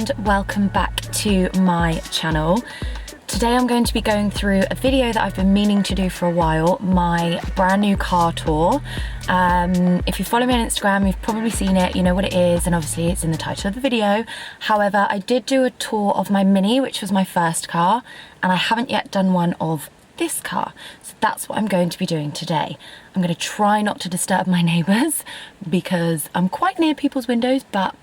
and welcome back to my channel. Today I'm going to be going through a video that I've been meaning to do for a while, my brand new car tour. If you follow me on Instagram, you've probably seen it, you know what it is, and obviously it's in the title of the video. However, I did do a tour of my Mini, which was my first car, and I haven't yet done one of this car. So that's what I'm going to be doing today. I'm going to try not to disturb my neighbours because I'm quite near people's windows, but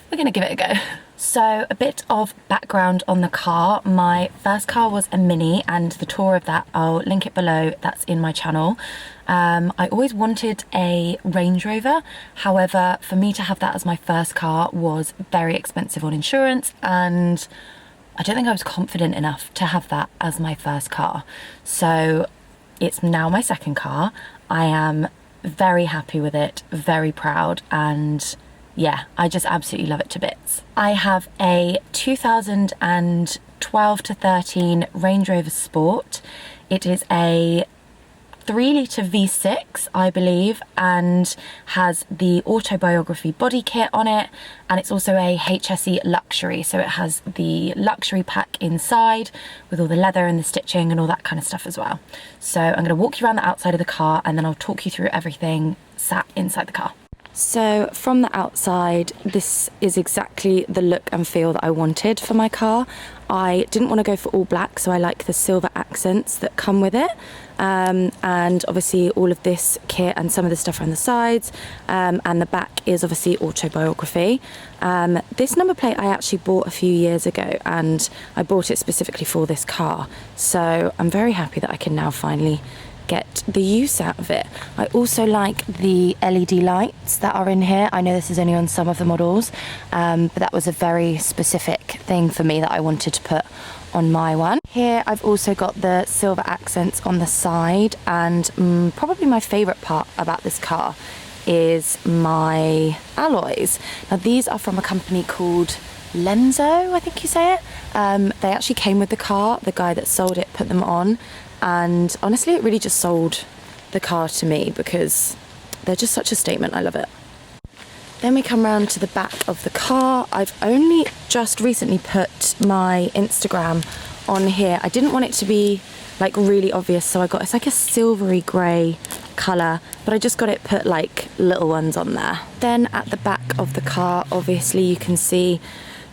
we're going to give it a go. So a bit of background on the car. My first car was a Mini, and the tour of that, I'll link it below, that's in my channel. I always wanted a Range Rover. However, for me to have that as my first car was very expensive on insurance, and I don't think I was confident enough to have that as my first car. So it's now my second car. I am very happy with it, very proud, and yeah, I just absolutely love it to bits. I have a 2012 to 13 Range Rover Sport. It is a 3-litre V6, I believe, and has the Autobiography body kit on it, and it's also a HSE luxury, so it has the luxury pack inside with all the leather and the stitching and all that kind of stuff as well. So I'm going to walk you around the outside of the car, and then I'll talk you through everything sat inside the car. So from the outside, this is exactly the look and feel that I wanted for my car. I didn't want to go for all black, so I like the silver accents that come with it. And obviously all of this kit and some of the stuff around the sides, and the back is obviously Autobiography. This number plate I actually bought a few years ago, and I bought it specifically for this car. So I'm very happy that I can now finally get the use out of it. I also like the LED lights that are in here. I know this is only on some of the models, but that was a very specific thing for me that I wanted to put on my one. Here I've also got the silver accents on the side, and probably my favourite part about this car is my alloys. Now these are from a company called Lenzo, I think you say it. They actually came with the car. The guy that sold it put them on, and honestly it really just sold the car to me because they're just such a statement. I love it. Then we come around to the back of the car. I've only just recently put my Instagram on here. I didn't want it to be like really obvious, so I got, it's like a silvery grey colour, but I just got it put like little ones on there. Then at the back of the car, obviously you can see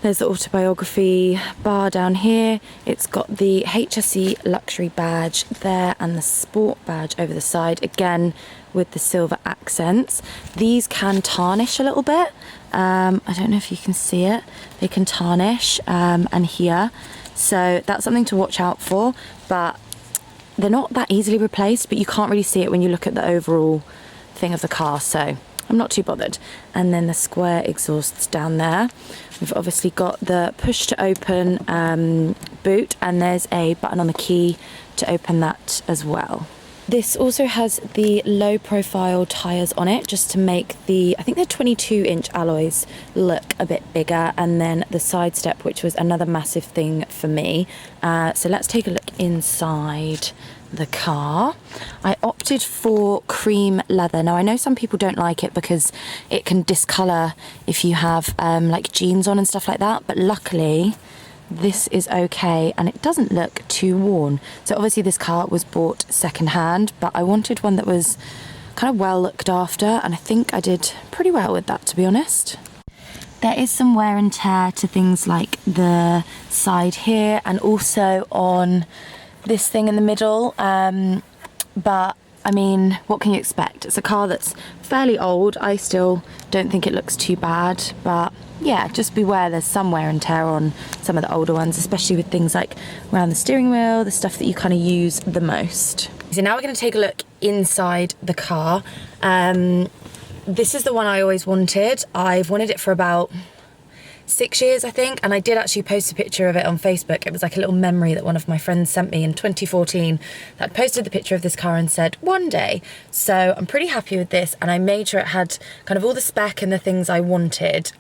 there's the Autobiography bar down here. It's got the HSE luxury badge there and the sport badge over the side, again with the silver accents. These can tarnish a little bit. I don't know if you can see it. They can tarnish, and here. So that's something to watch out for, but they're not that easily replaced, but you can't really see it when you look at the overall thing of the car, so I'm not too bothered. And then the square exhausts down there. We've obviously got the push to open boot, and there's a button on the key to open that as well. This also has the low profile tyres on it, just to make the, I think they're 22-inch alloys, look a bit bigger, and then the side step, which was another massive thing for me. So let's take a look inside the car. I opted for cream leather. Now I know some people don't like it because it can discolour if you have like jeans on and stuff like that, but luckily this is okay and it doesn't look too worn. So obviously this car was bought second hand, but I wanted one that was kind of well looked after, and I think I did pretty well with that, to be honest. There is some wear and tear to things like the side here and also on this thing in the middle, but I mean, what can you expect? It's a car that's fairly old. I still don't think it looks too bad, but yeah, just beware, there's some wear and tear on some of the older ones, especially with things like around the steering wheel, the stuff that you kind of use the most. So now we're going to take a look inside the car. This is the one I always wanted. I've wanted it for about 6 years, I think, and I did actually post a picture of it on Facebook. It was like a little memory that one of my friends sent me in 2014 that posted the picture of this car and said one day. So I'm pretty happy with this, and I made sure it had kind of all the spec and the things I wanted,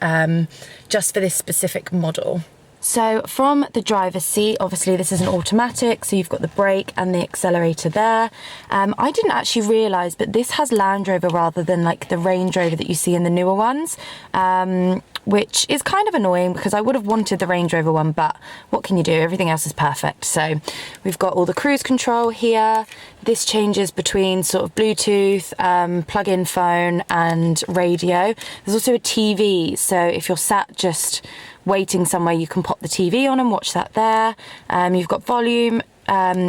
just for this specific model. So from the driver's seat, obviously this is an automatic, so you've got the brake and the accelerator there. I didn't actually realise, but this has Land Rover rather than like the Range Rover that you see in the newer ones, which is kind of annoying because I would have wanted the Range Rover one, but what can you do? Everything else is perfect. So we've got all the cruise control here. This changes between sort of Bluetooth, plug-in phone and radio. There's also a TV, so if you're sat just waiting somewhere, you can pop the TV on and watch that there. You've got volume,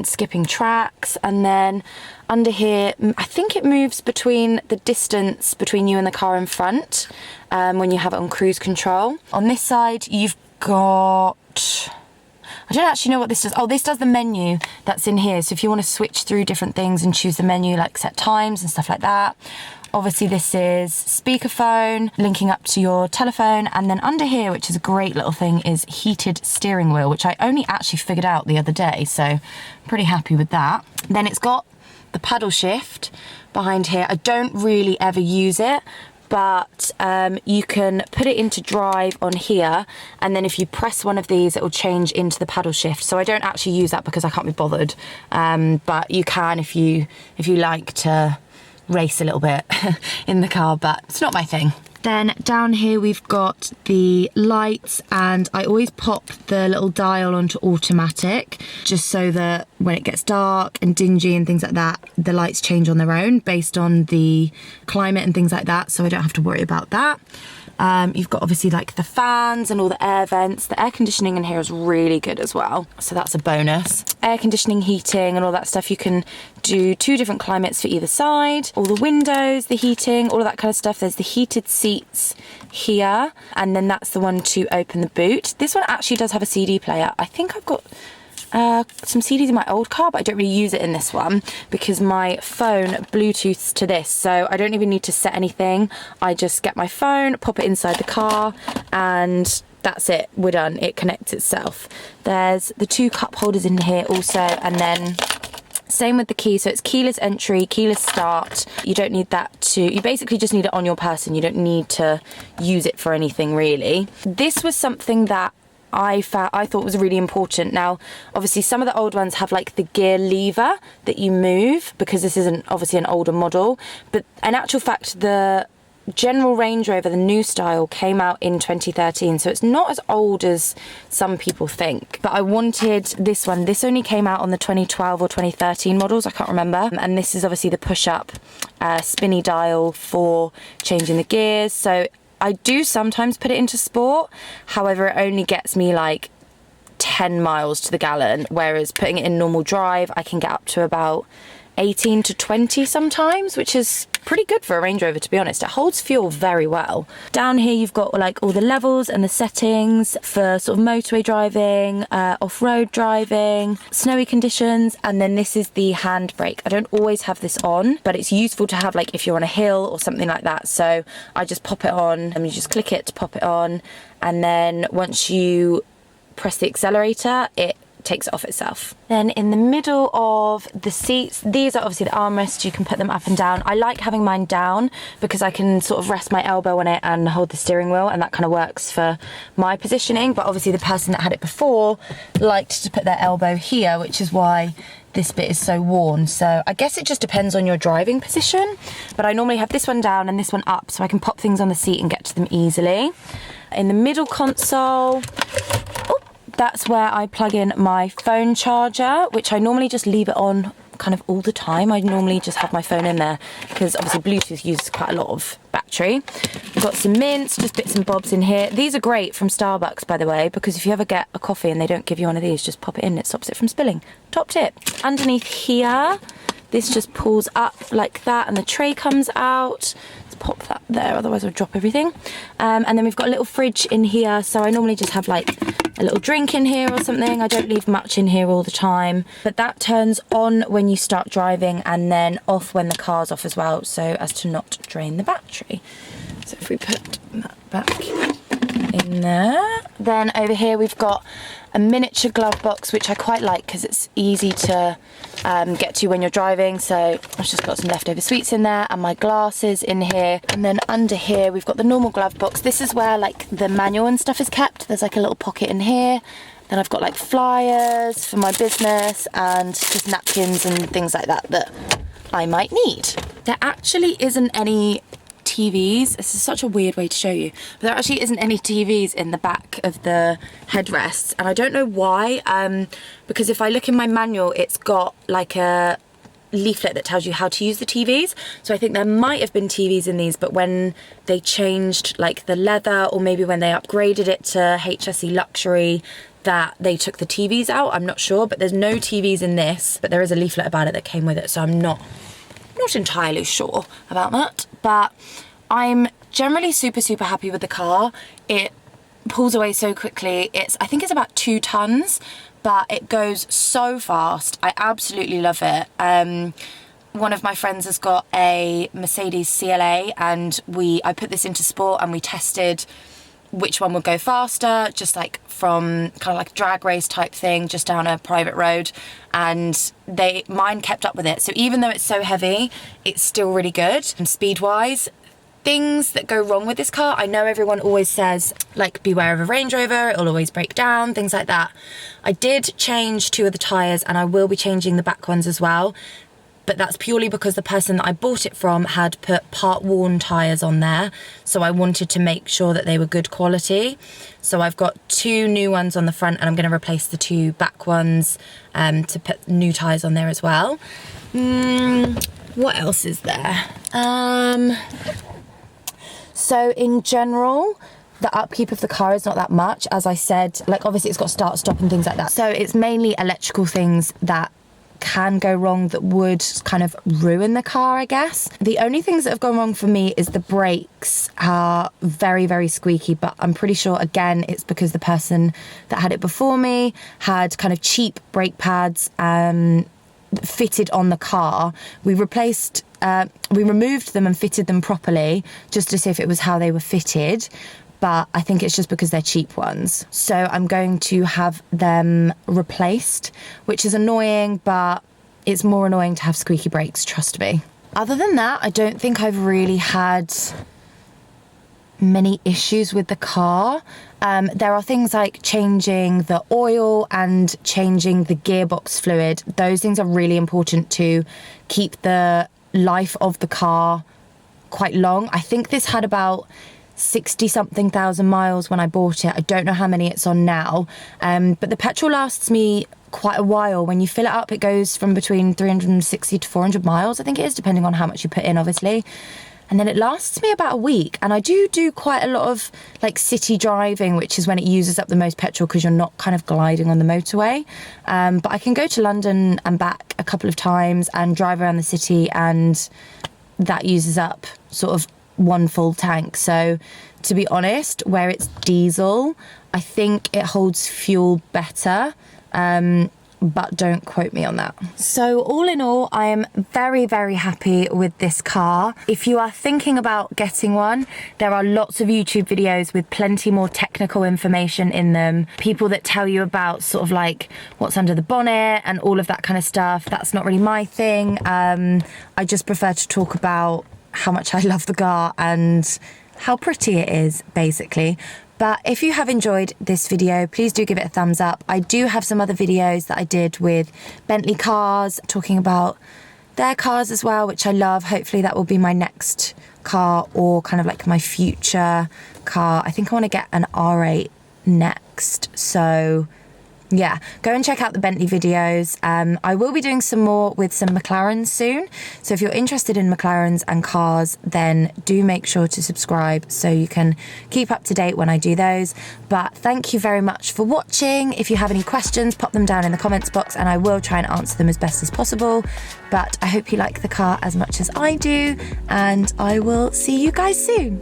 skipping tracks, and then under here, I think it moves between the distance between you and the car in front when you have it on cruise control. On this side, you've got... I don't actually know what this does. Oh, this does the menu that's in here. So if you want to switch through different things and choose the menu, like set times and stuff like that. Obviously this is speakerphone, linking up to your telephone. And then under here, which is a great little thing, is heated steering wheel, which I only actually figured out the other day. So I'm pretty happy with that. Then it's got the paddle shift behind here. I don't really ever use it, but you can put it into drive on here, and then if you press one of these, it will change into the paddle shift. So I don't actually use that because I can't be bothered, but you can if you like to race a little bit in the car, but it's not my thing. Then down here we've got the lights, and I always pop the little dial onto automatic just so that when it gets dark and dingy and things like that, the lights change on their own based on the climate and things like that, so I don't have to worry about that. You've got obviously like the fans and all the air vents. The air conditioning in here is really good as well, so that's a bonus. Air conditioning, heating and all that stuff. You can do 2 different climates for either side. All the windows, the heating, all of that kind of stuff. There's the heated seats here, and then that's the one to open the boot. This one actually does have a CD player. I think I've got some CDs in my old car, but I don't really use it in this one because my phone Bluetooths to this, so I don't even need to set anything. I just get my phone, pop it inside the car, and that's it, we're done. It connects itself. There's the 2 cup holders in here also, and then same with the key, so it's keyless entry, keyless start. You don't need that you basically just need it on your person. You don't need to use it for anything really. This was something that I thought was really important. Now, obviously some of the old ones have like the gear lever that you move because this isn't obviously an older model, but in actual fact, the general Range Rover, the new style, came out in 2013, so it's not as old as some people think. But I wanted this one. This only came out on the 2012 or 2013 models, I can't remember. And this is obviously the push-up spinny dial for changing the gears. So I do sometimes put it into sport, however it only gets me like 10 miles to the gallon, whereas putting it in normal drive I can get up to about 18 to 20 sometimes, which is pretty good for a Range Rover, to be honest. It holds fuel very well. Down here you've got like all the levels and the settings for sort of motorway driving, off-road driving, snowy conditions, and then this is the handbrake. I don't always have this on, but it's useful to have like if you're on a hill or something like that. So I just pop it on and you just click it to pop it on, and then once you press the accelerator, it takes it off itself. Then in the middle of the seats, these are obviously the armrests. You can put them up and down. I like having mine down because I can sort of rest my elbow on it and hold the steering wheel, and that kind of works for my positioning. But obviously the person that had it before liked to put their elbow here, which is why this bit is so worn. So I guess it just depends on your driving position, but I normally have this one down and this one up so I can pop things on the seat and get to them easily. In the middle console, that's where I plug in my phone charger, which I normally just leave it on kind of all the time. I normally just have my phone in there because obviously Bluetooth uses quite a lot of battery. I've got some mints, just bits and bobs in here. These are great from Starbucks, by the way, because if you ever get a coffee and they don't give you one of these, just pop it in, it stops it from spilling. Top tip. Underneath here, this just pulls up like that and the tray comes out. Let's pop that there, otherwise I'll drop everything. And then we've got a little fridge in here, so I normally just have like a little drink in here or something. I don't leave much in here all the time, but that turns on when you start driving and then off when the car's off as well, so as to not drain the battery. So if we put that back in there. Then over here we've got a miniature glove box, which I quite like because it's easy to get to when you're driving. So I've just got some leftover sweets in there and my glasses in here. And then under here we've got the normal glove box. This is where like the manual and stuff is kept. There's like a little pocket in here. Then I've got like flyers for my business and just napkins and things like that that I might need. There actually isn't any TVs. This is such a weird way to show you, but there actually isn't any TVs in the back of the headrests, and I don't know why, because if I look in my manual it's got like a leaflet that tells you how to use the TVs, so I think there might have been TVs in these, but when they changed like the leather, or maybe when they upgraded it to HSE luxury, that they took the TVs out. I'm not sure, but there's no TVs in this, but there is a leaflet about it that came with it, so I'm not entirely sure about that. But I'm generally super happy with the car. It pulls away so quickly. I think it's about 2 tons, but it goes so fast. I absolutely love it. One of my friends has got a Mercedes CLA, and I put this into sport and we tested which one would go faster, just like from kind of like drag race type thing, just down a private road, and mine kept up with it. So even though it's so heavy, it's still really good. And speed wise, things that go wrong with this car, I know everyone always says like beware of a Range Rover, it'll always break down, things like that. I did change 2 of the tyres, and I will be changing the back ones as well. But that's purely because the person that I bought it from had put part-worn tyres on there, so I wanted to make sure that they were good quality. So I've got 2 new ones on the front, and I'm going to replace the 2 back ones to put new tyres on there as well. What else is there? So in general, the upkeep of the car is not that much. As I said, like obviously it's got start, stop and things like that. So it's mainly electrical things that can go wrong that would kind of ruin the car, I guess. The only things that have gone wrong for me is the brakes are very squeaky, but I'm pretty sure again it's because the person that had it before me had kind of cheap brake pads fitted on the car. We removed them and fitted them properly just to see if it was how they were fitted, but I think it's just because they're cheap ones. So I'm going to have them replaced, which is annoying, but it's more annoying to have squeaky brakes, trust me. Other than that, I don't think I've really had many issues with the car. There are things like changing the oil and changing the gearbox fluid. Those things are really important to keep the life of the car quite long. I think this had about 60-something thousand miles when I bought it. I don't know how many it's on now, but the petrol lasts me quite a while. When you fill it up, it goes from between 360 to 400 miles, I think it is, depending on how much you put in, obviously. And then it lasts me about a week, and I do quite a lot of like city driving, which is when it uses up the most petrol because you're not kind of gliding on the motorway. But I can go to London and back a couple of times and drive around the city, and that uses up sort of 1 full tank. So to be honest, where it's diesel, I think it holds fuel better, but don't quote me on that. So all in all, I am very happy with this car. If you are thinking about getting one, there are lots of YouTube videos with plenty more technical information in them. People that tell you about sort of like what's under the bonnet and all of that kind of stuff. That's not really my thing. I just prefer to talk about how much I love the car and how pretty it is, basically. But if you have enjoyed this video, please do give it a thumbs up. I do have some other videos that I did with Bentley cars, talking about their cars as well, which I love. Hopefully that will be my next car, or kind of like my future car. I think I want to get an R8 next. So yeah, go and check out the Bentley videos. I will be doing some more with some McLarens soon. So if you're interested in McLarens and cars, then do make sure to subscribe so you can keep up to date when I do those. But thank you very much for watching. If you have any questions, pop them down in the comments box and I will try and answer them as best as possible. But I hope you like the car as much as I do, and I will see you guys soon.